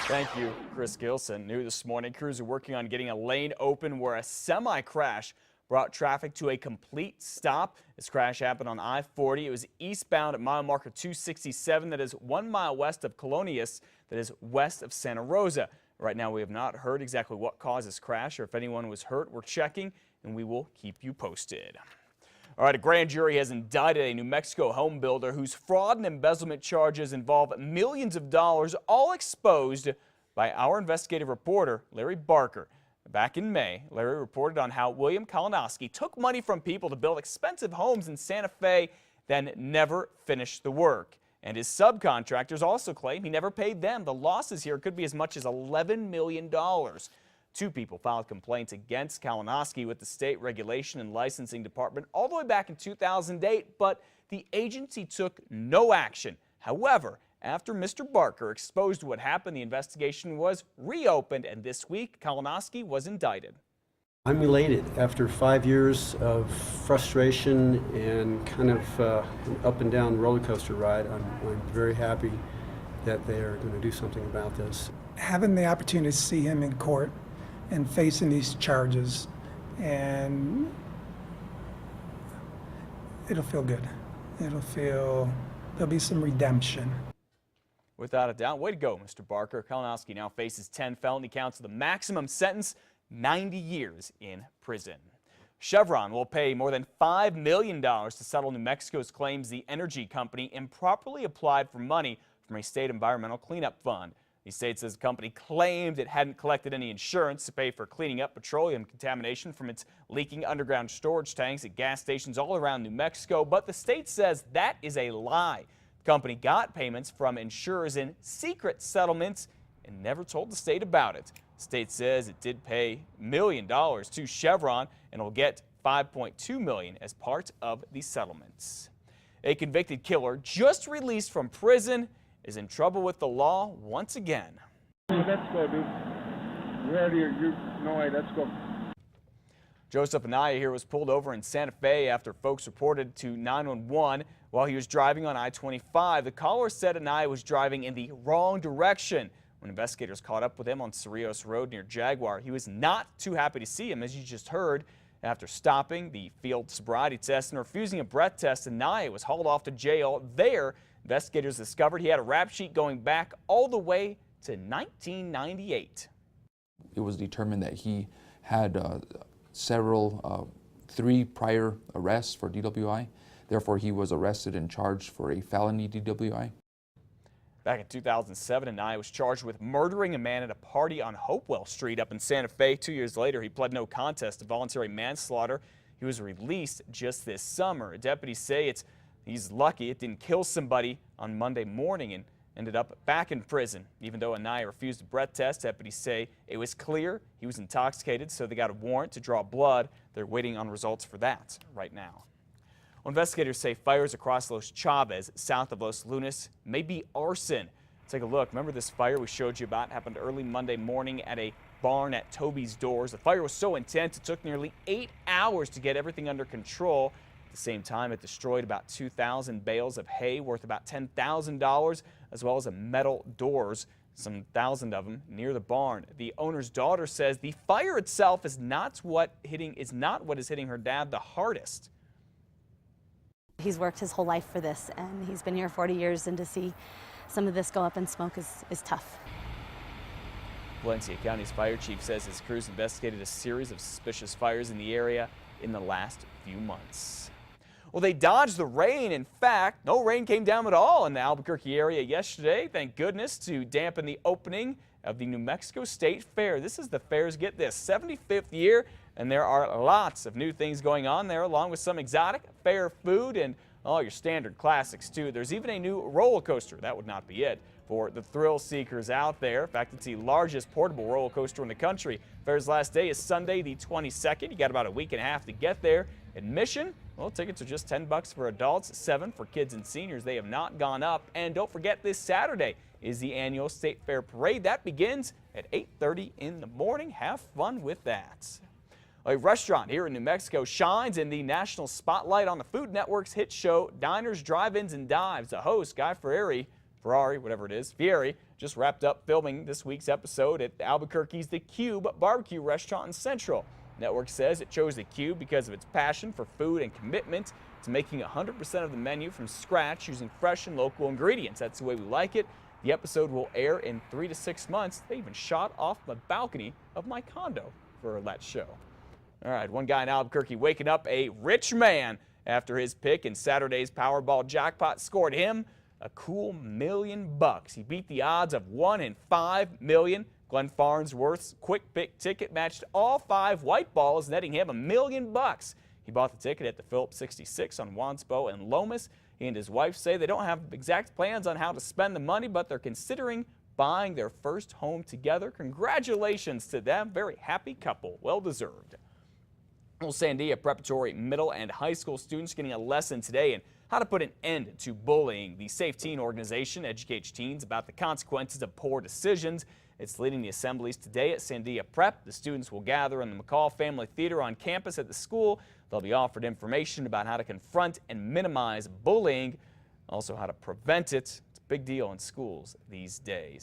Thank you, Chris Gilson. New this morning, crews are working on getting a lane open where a semi-crash brought traffic to a complete stop. This crash happened on I-40. It was eastbound at mile marker 267, that is 1 mile west of Colonias, that is west of Santa Rosa. Right now, we have not heard exactly what caused this crash or if anyone was hurt. We're checking, and we will keep you posted. All right, a grand jury has indicted a New Mexico home builder whose fraud and embezzlement charges involve millions of dollars, all exposed by our investigative reporter, Larry Barker. Back in May, Larry reported on how William Kalinowski took money from people to build expensive homes in Santa Fe, then never finished the work. And his subcontractors also claim he never paid them. The losses here could be as much as $11 million. Two people filed complaints against Kalinowski with the State Regulation and Licensing Department all the way back in 2008, but the agency took no action. However, after Mr. Barker exposed what happened, the investigation was reopened, and this week, Kalinowski was indicted. I'm elated. After 5 years of frustration and kind of an up and down roller coaster ride, I'm very happy that they are going to do something about this. Having the opportunity to see him in court and facing these charges, and it'll feel good. There'll be some redemption. Without a doubt. Way to go, Mr. Barker. Kalinowski now faces 10 felony counts with a maximum sentence, 90 years in prison. Chevron will pay more than $5 million to settle New Mexico's claims the energy company improperly applied for money from a state environmental cleanup fund. The state says the company claimed it hadn't collected any insurance to pay for cleaning up petroleum contamination from its leaking underground storage tanks at gas stations all around New Mexico, but the state says that is a lie. The company got payments from insurers in secret settlements and never told the state about it. The state says it did pay $1 million to Chevron and will get $5.2 million as part of the settlements. A convicted killer just released from prison is in trouble with the law once again. Let's go, dude. We're out here. No way. Let's go. Joseph Anaya here was pulled over in Santa Fe after folks reported to 911 while he was driving on I-25. The caller said Anaya was driving in the wrong direction. When investigators caught up with him on Cerrillos Road near Jaguar, he was not too happy to see him, as you just heard. After stopping the field sobriety test and refusing a breath test, Anaya was hauled off to jail. There, investigators discovered he had a rap sheet going back all the way to 1998. It was determined that he had three prior arrests for DWI. Therefore, he was arrested and charged for a felony DWI. Back in 2007, Anaya was charged with murdering a man at a party on Hopewell Street up in Santa Fe. 2 years later, he pled no contest to voluntary manslaughter. He was released just this summer. Deputies say he's lucky it didn't kill somebody on Monday morning and ended up back in prison. Even though Anaya refused a breath test, deputies say it was clear he was intoxicated, so they got a warrant to draw blood. They're waiting on results for that right now. Well, investigators say fires across Los Chavez, south of Los Lunas, may be arson. Take a look. Remember this fire we showed you about? Happened early Monday morning at a barn at Toby's Doors. The fire was so intense it took nearly 8 hours to get everything under control. At the same time, it destroyed about 2,000 bales of hay worth about $10,000, as well as metal doors, some thousand of them, near the barn. The owner's daughter says the fire itself is not what is hitting her dad the hardest. He's worked his whole life for this, and he's been here 40 years, and to see some of this go up in smoke is tough. Valencia County's fire chief says his crews investigated a series of suspicious fires in the area in the last few months. Well, they dodged the rain. In fact, no rain came down at all in the Albuquerque area yesterday, thank goodness, to dampen the opening of the New Mexico State Fair. This is the fair's, get this, 75th year, and there are lots of new things going on there, along with some exotic fair food and all your standard classics, too. There's even a new roller coaster. That would not be it for the thrill seekers out there. In fact, it's the largest portable roller coaster in the country. Fair's last day is Sunday, the 22nd. You got about a week and a half to get there. Admission, well, tickets are just $10 for adults, $7 for kids and seniors. They have not gone up. And don't forget, this Saturday is the annual State Fair Parade. That begins at 8:30 in the morning. Have fun with that. A restaurant here in New Mexico shines in the national spotlight on the Food Network's hit show Diners, Drive-Ins, and Dives. The host, Guy Fieri, Fieri just wrapped up filming this week's episode at Albuquerque's The Cube barbecue restaurant in Central. Network says it chose The Cube because of its passion for food and commitment to making 100% of the menu from scratch using fresh and local ingredients. That's the way we like it. The episode will air in 3 to 6 months. They even shot off the balcony of my condo for that show. All right, one guy in Albuquerque waking up a rich man after his pick in Saturday's Powerball jackpot scored him a cool $1 million. He beat the odds of 1 in 5 million. Glenn Farnsworth's quick pick ticket matched all 5 white balls, netting him $1 million. He bought the ticket at the Phillips 66 on Wanspo and Lomas. He and his wife say they don't have exact plans on how to spend the money, but they're considering buying their first home together. Congratulations to them. Very happy couple. Well deserved. Well, Sandia preparatory middle and high school students getting a lesson today in how to put an end to bullying. The Safe Teen organization educates teens about the consequences of poor decisions. It's leading the assemblies today at Sandia Prep. The students will gather in the McCall Family Theater on campus at the school. They'll be offered information about how to confront and minimize bullying, also how to prevent it. It's a big deal in schools these days.